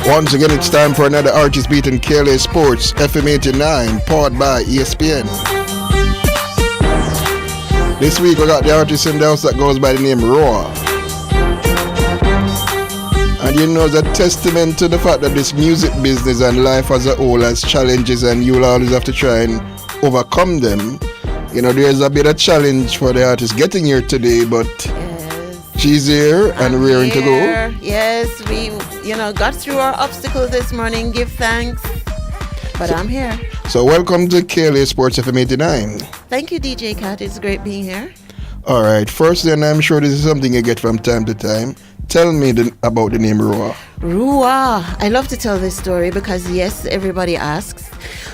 Once again, it's time for another Artist Beat in KLAS Sports FM 89, powered by ESPN. This week we got the artist in the house that goes by the name Ruach. And you know, it's a testament to the fact that this music business and life as a whole has challenges, and you'll always have to try and overcome them. You know, there's a bit of challenge for the artist getting here today, but she's here and raring to go. Yes, we, got through our obstacles this morning. Give thanks. But I'm here. So welcome to KLAS Sports FM 89. Thank you, DJ Kat. It's great being here. All right. First, then, I'm sure this is something you get from time to time. Tell me about the name Ruach. Ruach. I love to tell this story because, yes, everybody asks.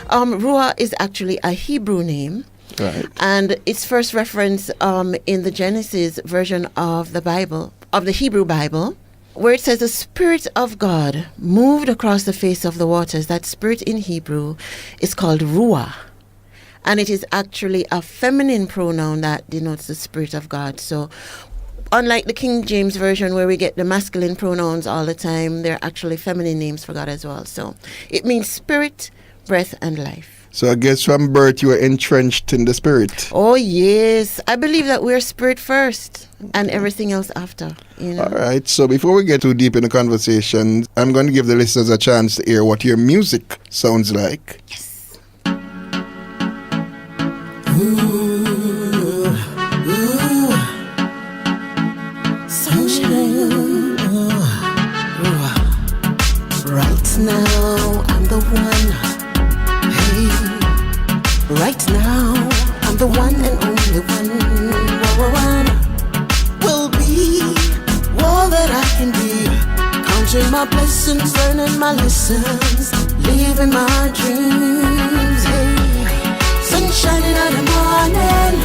Ruach is actually a Hebrew name. Right. And it's first referenced in the Genesis version of the Bible, of the Hebrew Bible, where it says the Spirit of God moved across the face of the waters. That spirit in Hebrew is called Ruach. And it is actually a feminine pronoun that denotes the Spirit of God. So unlike the King James Version where we get the masculine pronouns all the time, they're actually feminine names for God as well. So it means spirit, breath, and life. So I guess from birth you were entrenched in the spirit. Oh, yes. I believe that we're spirit first and everything else after. All right. So before we get too deep in the conversation, I'm going to give the listeners a chance to hear what your music sounds like. Yes. Sunshine. Right now, I'm the one. Right now, I'm the one and only one. Will be all that I can be. Counting my blessings, learning my lessons, living my dreams. Hey, sun shining in the morning,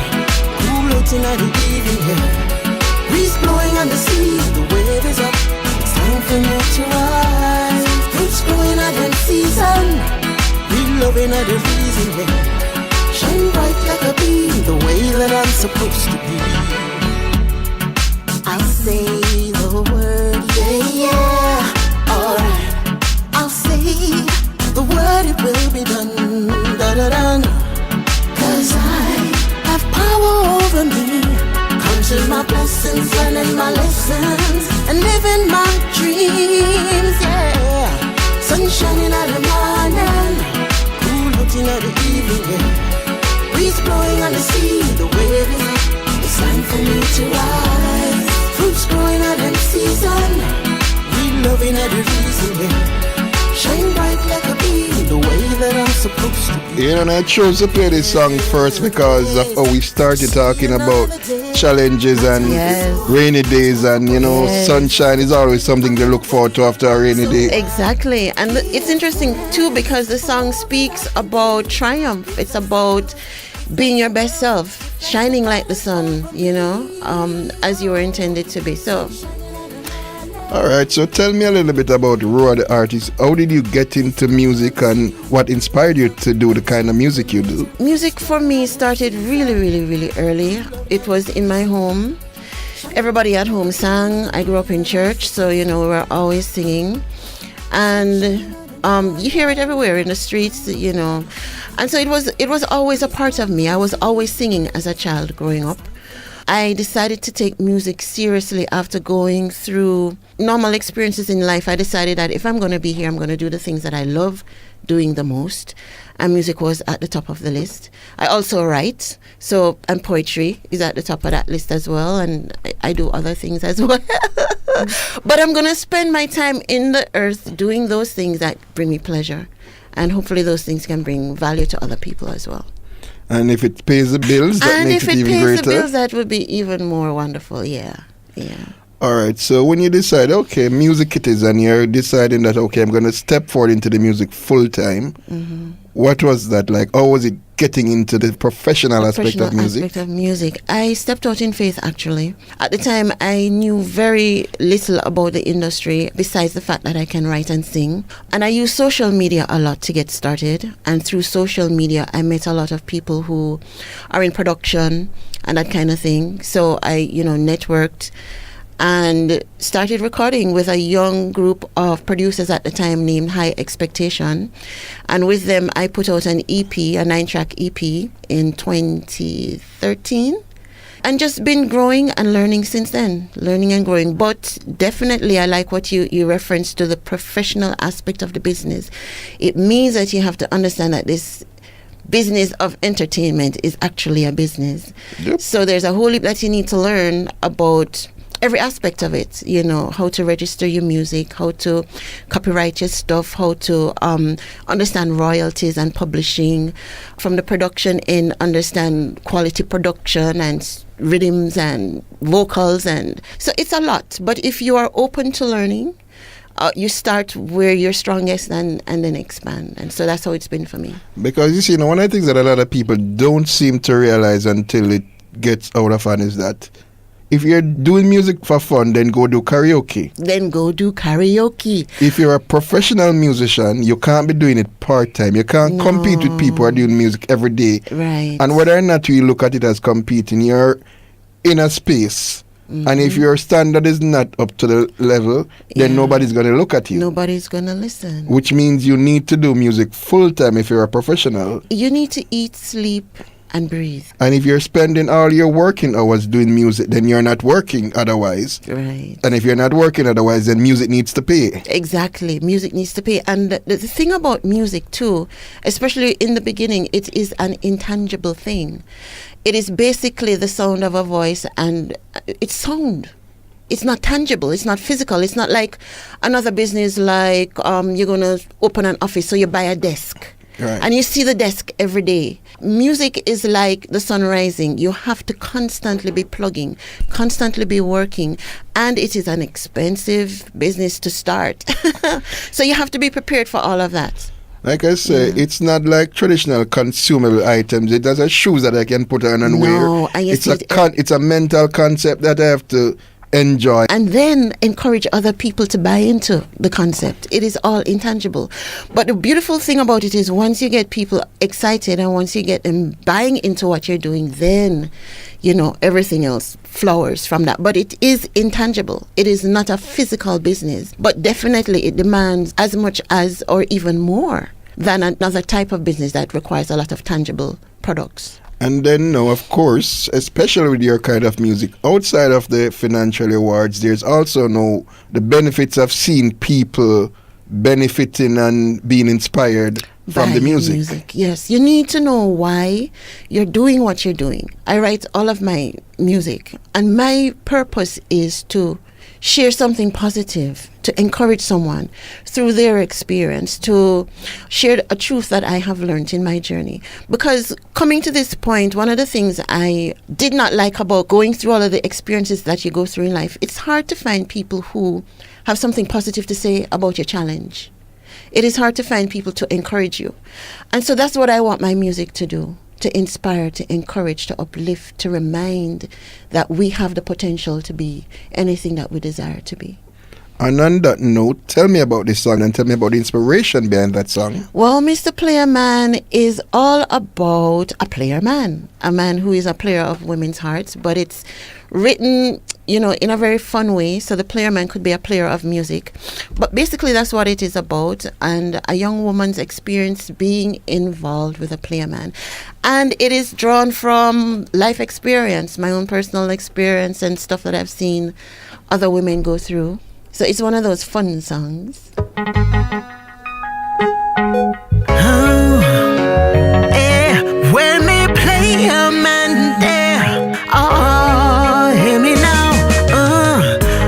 cool floating at the evening. Hey, breeze blowing on the sea, the wave is up. It's time for me to rise. Fruits growing at the season, real loving at the reason. Hey, shine bright like a bee, the way that I'm supposed to be. I'll say the word, yeah, alright. I'll say the word, it will be done, da-da-da. Cause I have power over me, counting my blessings, learning my lessons, and living my dreams, yeah. Sun shining at the morning, cool looking at the evening, yeah. Breeze blowing on the sea, the wave is up. It's time for me to rise. Fruits growing out in season, we loving at the reason, yeah. Shine bright like a bee, the way that I'm supposed to be. And I chose to play this song first because of how we started talking about challenges and rainy days, and sunshine is always something to look forward to after a rainy day. Exactly. And it's interesting too because the song speaks about triumph. It's about being your best self, shining like the sun, as you were intended to be. So, all right, so tell me a little bit about Ruach the artist. How did you get into music and what inspired you to do the kind of music you do? Music for me started really, really, really early. It was in my home. Everybody at home sang. I grew up in church, so we were always singing. And you hear it everywhere in the streets, And so it was always a part of me. I was always singing as a child growing up. I decided to take music seriously after going through normal experiences in life. I decided that if I'm going to be here, I'm going to do the things that I love doing the most. And music was at the top of the list. I also write, and poetry is at the top of that list as well. And I do other things as well. But I'm going to spend my time in the earth doing those things that bring me pleasure. And hopefully those things can bring value to other people as well. And if it pays the bills, that makes it even greater. And if it pays the bills, that would be even more wonderful, yeah. All right, so when you decide, okay, music it is, and you're deciding that, okay, I'm going to step forward into the music full time, what was that like? How was it getting into the professional aspect of music? I stepped out in faith, actually. At the time, I knew very little about the industry, besides the fact that I can write and sing. And I use social media a lot to get started. And through social media, I met a lot of people who are in production and that kind of thing. So I, networked. and started recording with a young group of producers at the time named High Expectation. And with them, I put out an EP, a 9-track EP in 2013. And just been growing and learning since then, learning and growing. But definitely, I like what you referenced to the professional aspect of the business. It means that you have to understand that this business of entertainment is actually a business. Yep. So there's a whole heap that you need to learn about every aspect of it, you know, how to register your music, how to copyright your stuff, how to understand royalties and publishing, from the production end, understand quality production and rhythms and vocals. And so it's a lot. But if you are open to learning, you start where you're strongest and then expand. And so that's how it's been for me. Because you see, one of the things that a lot of people don't seem to realize until it gets out of hand is that if you're doing music for fun, then go do karaoke. If you're a professional musician, you can't be doing it part-time. You can't compete with people who are doing music every day. Right. And whether or not you look at it as competing, you're in a space. Mm-hmm. And if your standard is not up to the level, then nobody's going to look at you. Nobody's going to listen. Which means you need to do music full-time if you're a professional. You need to eat, sleep, and breathe. And if you're spending all your working hours doing music, then you're not working otherwise. Right. And if you're not working otherwise, then music needs to pay. Exactly. Music needs to pay. And the thing about music too, especially in the beginning, it is an intangible thing. It is basically the sound of a voice, and it's sound. It's not tangible. It's not physical. It's not like another business like you're going to open an office, so you buy a desk. Right. And you see the desk every day. Music is like the sun rising. You have to constantly be plugging, constantly be working. And it is an expensive business to start. So you have to be prepared for all of that. Like I say, it's not like traditional consumable items. It doesn't shoes that I can put on and wear. It's a mental concept that I have to enjoy. And then encourage other people to buy into the concept. It is all intangible. But the beautiful thing about it is once you get people excited and once you get them buying into what you're doing, then, everything else flowers from that. But it is intangible. It is not a physical business. But definitely it demands as much as or even more than another type of business that requires a lot of tangible products. And then now, of course, especially with your kind of music, outside of the financial rewards, there's also now the benefits of seeing people benefiting and being inspired from the music. Yes, you need to know why you're doing what you're doing. I write all of my music, and my purpose is to share something positive, to encourage someone through their experience, to share a truth that I have learned in my journey. Because coming to this point, one of the things I did not like about going through all of the experiences that you go through in life, it's hard to find people who have something positive to say about your challenge. It is hard to find people to encourage you. And so that's what I want my music to do. To inspire, to encourage, to uplift, to remind that we have the potential to be anything that we desire to be. And on that note, tell me about this song and tell me about the inspiration behind that song. Well, Mr. Player Man is all about a player man, a man who is a player of women's hearts, but it's written, in a very fun way, so the player man could be a player of music. But basically that's what it is about, and a young woman's experience being involved with a player man. And it is drawn from life experience, my own personal experience and stuff that I've seen other women go through. So it's one of those fun songs. When they play a man there, hear me now.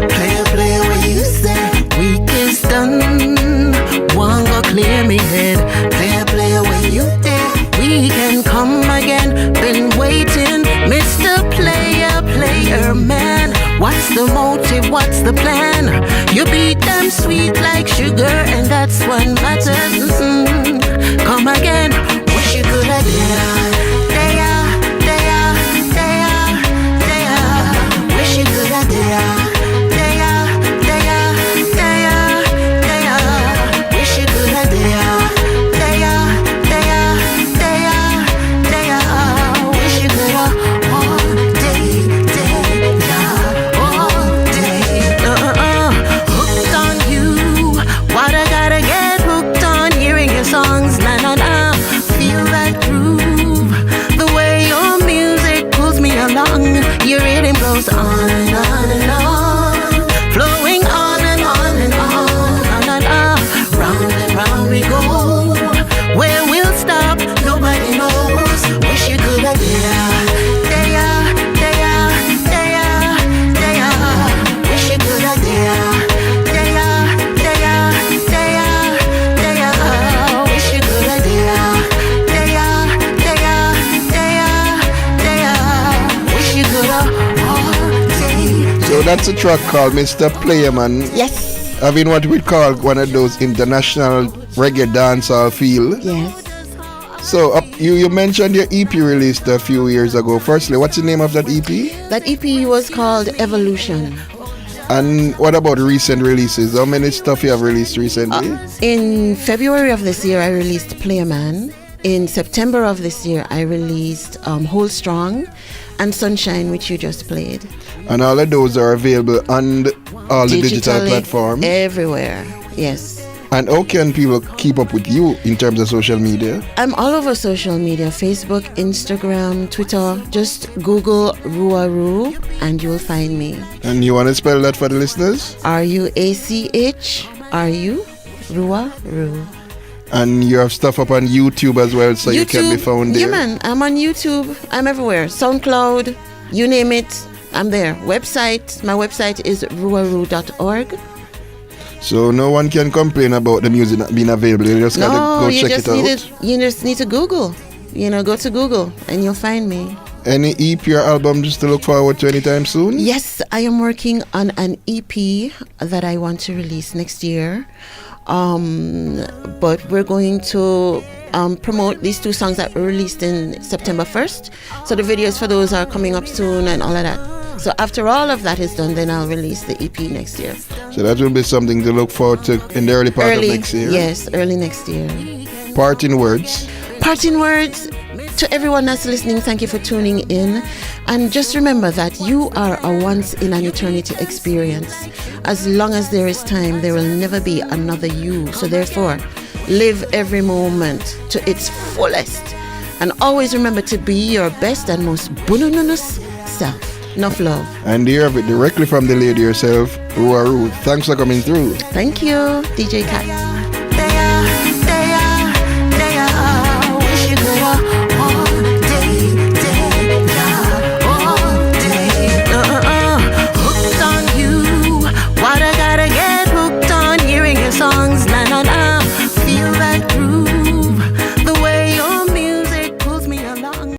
Play what you say. Week is done. One go clear me head. Play what you did. We can come again. Been waiting, Mr. Player Man. What's the motive? What's the plan? You beat them sweet like sugar, and that's what matters. Come again. Wish you could have wish you could have wish you could have wish you could have all day, all day. goes on and on and on, flowing on and on and on and on. Round and round we go. Where we'll stop, nobody knows. Wish you could have there. Wish you could have there. Wish you could have there. Wish you could have. So that's a track called Mr. Playerman. Yes. Having what we call one of those international reggae dancehall feel. Yes. So you mentioned your EP released a few years ago. Firstly, what's the name of that EP? That EP was called Evolution. And what about recent releases? How many stuff you have released recently? In February of this year, I released Playerman. In September of this year, I released Hold Strong and Sunshine, which you just played. And all of those are available on all the digital platforms? Everywhere, yes. And how can people keep up with you in terms of social media? I'm all over social media, Facebook, Instagram, Twitter. Just Google Ruach Ru and you'll find me. And you want to spell that for the listeners? RUACH, RU, Ruach Ru. And you have stuff up on YouTube as well, so YouTube, you can be found there. Yeah, man. I'm on YouTube. I'm everywhere. SoundCloud, you name it, I'm there. Website, my website is ruaru.org. So no one can complain about the music not being available. You just gotta go check it out. You just need to Google. Go to Google and you'll find me. Any EP or album just to look forward to anytime soon? Yes, I am working on an EP that I want to release next year. But we're going to promote these two songs that were released in September 1st. So the videos for those are coming up soon and all of that. So after all of that is done, then I'll release the EP next year. So that will be something to look forward to in the early part of next year? Yes, early next year. Parting words? Parting words to everyone that's listening, thank you for tuning in. And just remember that you are a once-in-an-eternity experience. As long as there is time, there will never be another you. So therefore, live every moment to its fullest. And always remember to be your best and most bunununus self. Enough love. And you have it directly from the lady herself, Ruach Ru. Thanks for coming through. Thank you, DJ Kat.